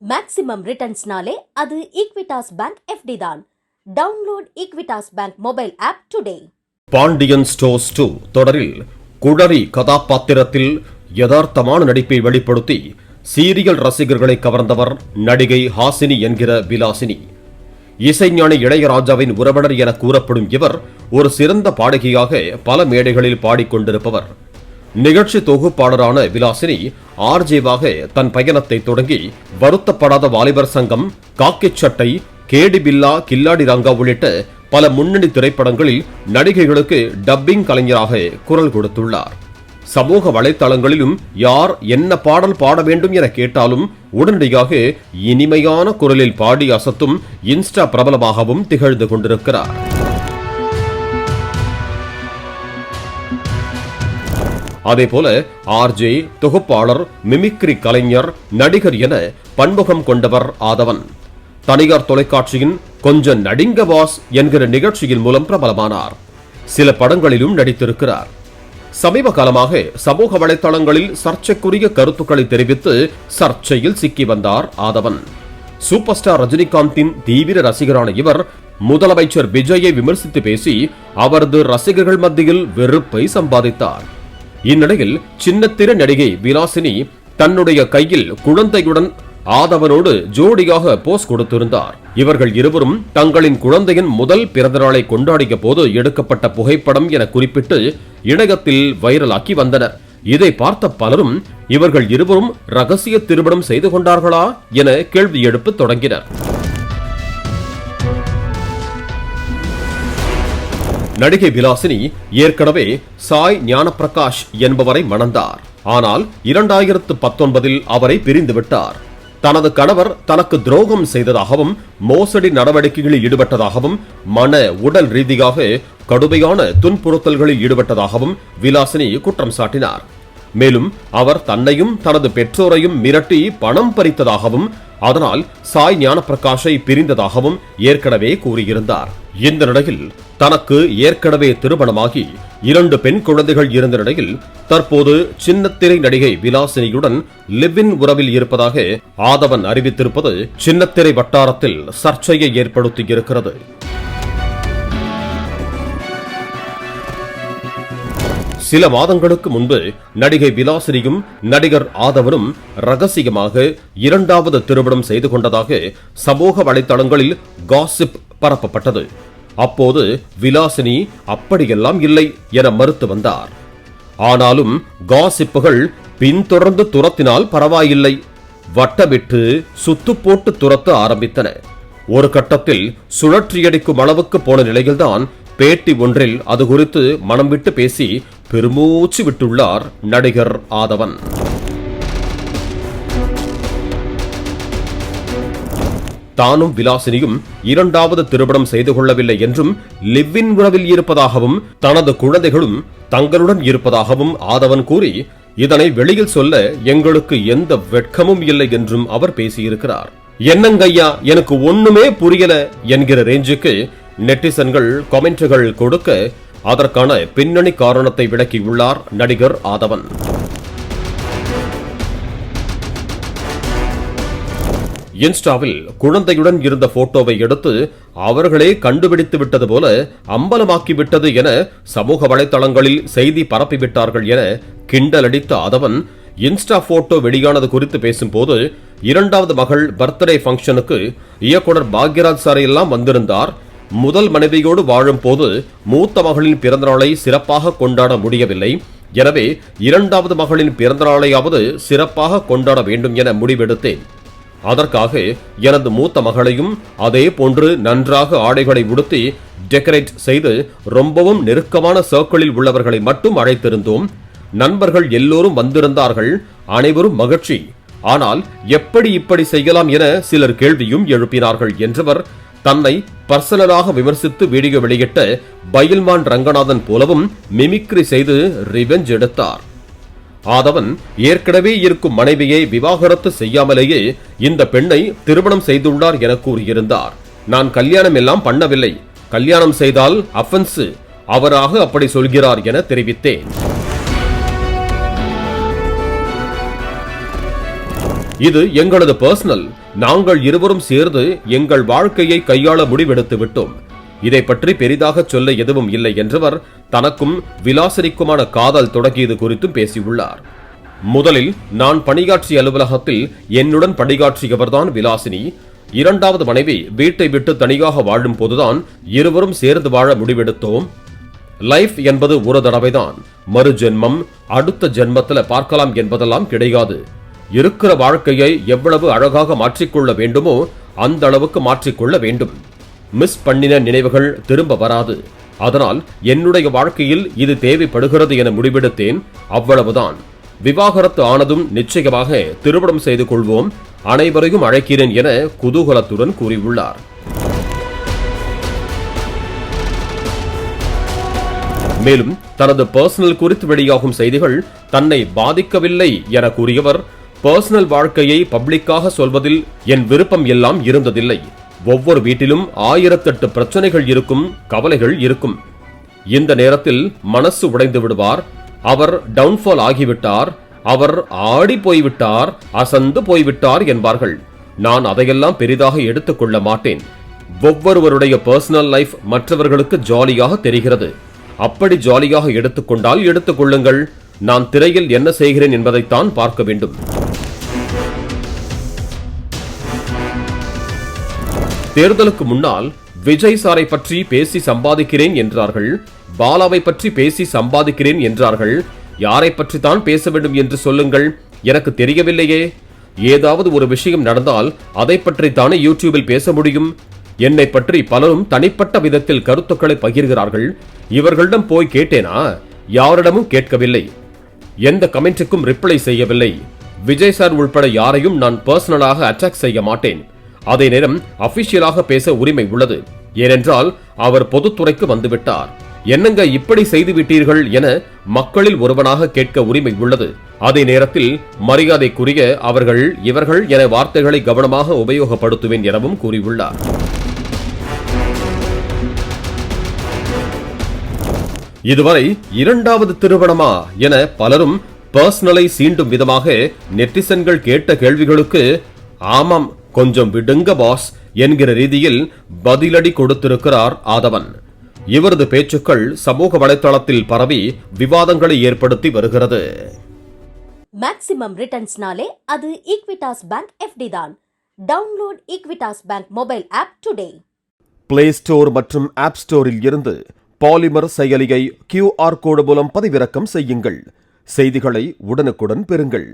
Maximum ரிட்டர்ன்ஸ்னாலே அது Equitas bank FD தான். Download Equitas bank mobile app today. Pandian stores 2 தொடரில் குழறி கதாபாத்திரத்தில் யதார்த்தமான நடிப்பை வெளிப்படுத்தி சீரியல் ரசிகர்களை கவர்ந்தவர் நடிகை ஹாசினி என்கிற விலாசினி. இசைஞானி இளையராஜாவின் உறவினர் என கூறப்படும் இவர் ஒரு சிறந்த பாடகியாக பல மேடைகளில் பாடிக்கொண்டிருப்பவர். நிகழ்ச்சி தொகுப்பாளரான விலாசினி ஆர்ஜேவாக தன் பயணத்தை தொடங்கி வருத்தப்படாத வாலிபர் சங்கம், காக்கி சட்டை, கேடி பில்லா, கில்லாடி ரங்கா உள்ளிட்ட பல முன்னணி திரைப்படங்களில் நடிகைகளுக்கு டப்பிங் கலைஞராக குரல் கொடுத்துள்ளார். சமூக வலைத்தளங்களிலும் யார் என்ன பாடல் பாட வேண்டும் என கேட்டாலும் உடனடியாக இனிமையான குரலில் பாடி அசத்தும் இன்ஸ்டா பிரபலமாகவும் திகழ்ந்து கொண்டிருக்கிறார். அதேபோல ஆர்ஜே, தொகுப்பாளர், மிமிக்ரி கலைஞர், நடிகர் என பன்முகம் கொண்டவர் ஆதவன். தனியார் தொலைக்காட்சியின் கொஞ்சம் நடிங்க பாஸ் என்கிற நிகழ்ச்சியின் மூலம் பிரபலமானார். சில படங்களிலும் நடித்திருக்கிறார். சமீப காலமாக சமூக வலைதளங்களில் சர்ச்சைக்குரிய கருத்துக்களை தெரிவித்து சர்ச்சையில் சிக்கி வந்தார் ஆதவன். சூப்பர் ஸ்டார் ரஜினிகாந்தின் தீவிர ரசிகரான இவர் முதலமைச்சர் விஜயை விமர்சித்து பேசி அவரது ரசிகர்கள் மத்தியில் வெறுப்பை சம்பாதித்தார். இந்நிலையில் சின்னத்திர நடிகை விலாசினி தன்னுடைய கையில் குழந்தையுடன் ஆதவனோடு ஜோடியாக போஸ் கொடுத்திருந்தார். இவர்கள் இருவரும் தங்களின் குழந்தையின் முதல் பிறந்தநாளை கொண்டாடிய போது எடுக்கப்பட்ட புகைப்படம் என குறிப்பிட்டு இணையத்தில் வைரலாக்கி வந்தனர். இதை பார்த்த பலரும் இவர்கள் இருவரும் ரகசிய திருமணம் செய்து கொண்டார்களா என கேள்வி எழுப்ப தொடங்கினர். நடிகை விலாசினி ஏற்கனவே சாய் ஞானப்பிரகாஷ் என்பவரை மணந்தார். ஆனால் 2019 அவரை பிரிந்துவிட்டார். தனது கணவர் தனக்கு துரோகம் செய்ததாகவும் மோசடி நடவடிக்கைகளில் ஈடுபட்டதாகவும் மன உடல் ரீதியாக கடுமையான துன்புறுத்தல்களில் ஈடுபட்டதாகவும் விலாசினி குற்றம் சாட்டினார். மேலும் அவர் தன்னையும் தனது பெற்றோரையும் மிரட்டி பணம் பறித்ததாகவும் அதனால் சாய் ஞானப்பிரகாஷை பிரிந்ததாகவும் ஏற்கனவே கூறியிருந்தார். இந்த நிலையில் தனக்கு ஏற்கனவே திருமணமாகி 2 பெண் குழந்தைகள் இருந்த நிலையில் தற்போது சின்னத்திரை நடிகை விலாசினியுடன் லிவ் இன் உறவில் இருப்பதாக ஆதவன் அறிவித்திருப்பது சின்னத்திரை வட்டாரத்தில் சர்ச்சையை ஏற்படுத்தியிருக்கிறது. சில மாதங்களுக்கு முன்பு நடிகை விலாசினியும் நடிகர் ஆதவனும் ரகசியமாக 2வது திருமணம் செய்து கொண்டதாக சமூக வலைதளங்களில் காசிப் பரப்பப்பட்டது. அப்போது விலாசினி அப்படியெல்லாம் இல்லை என மறுத்து வந்தார். ஆனாலும் காசிப்புகள் பின்தொடர்ந்து துரத்தினால் பரவாயில்லை, வட்டமிட்டு சுத்து போட்டு துரத்த ஆரம்பித்தன. ஒரு கட்டத்தில் சுழற்றியடிக்கும் அளவுக்கு போன நிலையில்தான் பேட்டி ஒன்றில் அது குறித்து மனம் விட்டு பேசி பெருமூச்சு விட்டுள்ளார் நடிகர் ஆதவன். தானும் விலாசினியும் 2வது திருமணம் செய்து கொள்ளவில்லை என்றும் லிவ் இன் உறவில் இருப்பதாகவும் தனது குழந்தைகளும் தங்களுடன் இருப்பதாகவும் ஆதவன் கூறி இதனை வெளியில் சொல்ல எங்களுக்கு எந்த வெட்கமும் இல்லை என்றும் அவர் பேசியிருக்கிறார். என்னங்கய்யா எனக்கு ஒண்ணுமே புரியல என்கிற ரேஞ்சுக்கு நெட்டிசன்கள் கமெண்ட்கள் கொடுக்க அதற்கான பின்னணி காரணத்தை விளக்கியுள்ளார் நடிகர் ஆதவன். இன்ஸ்டாவில் குழந்தையுடன் இருந்த போட்டோவை எடுத்து அவர்களே கண்டுபிடித்து விட்டது போல அம்பலமாக்கிவிட்டது என சமூக வலைதளங்களில் செய்தி பரப்பிவிட்டார்கள் என கிண்டலடித்த ஆதவன் இன்ஸ்டா போட்டோ வெளியானது குறித்து பேசும்போது 2வது மகள் பர்த்டே பங்கனுக்கு இயக்குனர் பாக்யராஜ் சார் எல்லாம் வந்திருந்தார். முதல் மனைவியோடு வாழும் போது மூத்த மகளின் பிறந்தநாளை சிறப்பாக கொண்டாட முடியவில்லை. எனவே 2வது மகளின் பிறந்தநாளையாவது சிறப்பாக கொண்டாட வேண்டும் என முடிவெடுத்தேன். அதற்காக எனது மூத்த மகளையும் அதே போன்று நன்றாக ஆடைகளை உடுத்தி டெக்கரேட் செய்து ரொம்பவும் நெருக்கமான சர்க்கிளில் உள்ளவர்களை மட்டும் அழைத்திருந்தோம். நண்பர்கள் எல்லோரும் வந்திருந்தார்கள். அனைவரும் மகிழ்ச்சி. ஆனால் எப்படி இப்படி செய்யலாம் என சிலர் கேள்வியும் எழுப்பினார்கள் என்றவர் தன்னை பர்சனலாக விமர்சித்து வீடியோ வெளியிட்ட பயில்மான் ரங்கநாதன் போலவும் மிமிக்ரி செய்து ரிவெஞ்ச் எடுத்தார். ஆதவன் ஏற்கனவே இருக்கும் மனைவியை விவாகரத்து செய்யாமலேயே இந்த பெண்ணை திருமணம் செய்துள்ளார் என கூறியிருந்தார். நான் கல்யாணம் எல்லாம் பண்ணவில்லை, கல்யாணம் செய்தால் அஃபென்ஸ், அவராக அப்படி சொல்கிறார் என தெரிவித்தேன். இது எங்களது பர்சனல், நாங்கள் இருவரும் சேர்ந்து எங்கள் வாழ்க்கையை கையாள முடிவெடுத்து விட்டோம். இதை பற்றி பெரிதாக சொல்ல எதுவும் இல்லை என்றவர் தனக்கும் விலாசினிக்குமான காதல் தொடங்கியது குறித்தும் பேசியுள்ளார். முதலில் நான் பணியாற்றிய அலுவலகத்தில் என்னுடன் பணியாற்றியவர்தான் விலாசினி. இரண்டாவது மனைவி வீட்டை விட்டு தனியாக வாழும் போதுதான் இருவரும் சேர்ந்து வாழ முடிவெடுத்தோம். லைஃப் என்பது ஒரு தடவைதான், மறு ஜென்மம் அடுத்த ஜென்மத்துல பார்க்கலாம் என்பதெல்லாம் கிடையாது. இருக்கிற வாழ்க்கையை எவ்வளவு அழகாக மாற்றிக்கொள்ள வேண்டுமோ அந்த அளவுக்கு மாற்றிக்கொள்ள வேண்டும். மிஸ் பண்ணின நினைவுகள் திரும்ப வராது. அதனால் என்னுடைய வாழ்க்கையில் இது தேவைப்படுகிறது என முடிவெடுத்தேன். அவ்வளவுதான். விவாகரத்து ஆனதும் நிச்சயமாக திருமணம் செய்து கொள்வோம், அனைவரையும் அழைக்கிறேன் என குதூகலத்துடன் கூறியுள்ளார். மேலும் தனது பர்சனல் குறித்து வெளியாகும் செய்திகள் தன்னை பாதிக்கவில்லை என கூறியவர், பர்சனல் வாழ்க்கையை பப்ளிக்காக சொல்வதில் என் விருப்பம் எல்லாம் இருந்ததில்லை. ஒவ்வொரு வீட்டிலும் 1008 பிரச்சனைகள் இருக்கும், கவலைகள் இருக்கும். இந்த நேரத்தில் மனசு உடைந்து விடுவார். அவர் டவுன்ஃபால் ஆகிவிட்டார், அவர் ஆடி போய்விட்டார், அசந்து போய்விட்டார் என்பார்கள். நான் அதையெல்லாம் பெரிதாக எடுத்துக்கொள்ள மாட்டேன். ஒவ்வொருவருடைய பர்சனல் லைஃப் மற்றவர்களுக்கு ஜாலியாக தெரிகிறது. அப்படி ஜாலியாக எடுத்துக்கொண்டால் எடுத்துக்கொள்ளுங்கள். நான் திரையில் என்ன செய்கிறேன் என்பதைத்தான் பார்க்க வேண்டும். தேர்தலுக்கு முன்னால் விஜய் சாரை பற்றி பேசி சம்பாதிக்கிறேன் என்றார்கள், பாலாவை பற்றி பேசி சம்பாதிக்கிறேன் என்றார்கள். யாரை பற்றி தான் பேச வேண்டும் என்று சொல்லுங்கள், எனக்கு தெரியவில்லையே. ஏதாவது ஒரு விஷயம் நடந்தால் அதை பற்றித்தானே யூடியூபில் பேச முடியும். என்னை பற்றி பலரும் தனிப்பட்ட விதத்தில் கருத்துக்களை பகிர்கிறார்கள். இவர்களிடம் போய் கேட்டேனா? யாரிடமும் கேட்கவில்லை. எந்த கமெண்ட்டுக்கும் ரிப்ளை செய்யவில்லை. விஜய் சார் உள்பட யாரையும் நான் பர்சனலாக அட்டாக் செய்ய மாட்டேன். அதே நேரம் அபிஷியலாக பேச உரிமை உள்ளது. ஏனென்றால் அவர் பொதுத்துறைக்கு வந்துவிட்டார். என்னங்க இப்படி செய்து விட்டீர்கள் என மக்களில் ஒருவனாக கேட்க உரிமை உள்ளது. அதே நேரத்தில் மரியாதைக்குரிய அவர்கள் இவர்கள் என வார்த்தைகளை கவனமாக உபயோகப்படுத்துவேன் எனவும் கூறியுள்ளார். இதுவரை இரண்டாவது திருமணமா என பலரும் பர்சனலை சீண்டும் விதமாக நெட்டிசன்கள் கேட்ட கேள்விகளுக்கு ஆமாம் கொஞ்சம் விடுங்க பாஸ் என்கிற ரீதியில் பதிலடி கொடுத்திருக்கிறார் ஆதவன். இவரது பேச்சுக்கள் சமூக வலைதளத்தில் பரவி விவாதங்களை ஏற்படுத்தி வருகிறது. மேக்ஸிமம் ரிட்டர்ன்ஸ்னாலே அது ஈக்விட்டாஸ் பேங்க் எஃப்டி தான். Download Equitas bank mobile app today. Play store மற்றும் ஆப் ஸ்டோரில் இருந்து பாலிமர் செயலியை QR கோடு மூலம் பதிவிறக்கம் செய்யுங்கள். செய்திகளை உடனுக்குடன் பெறுங்கள்.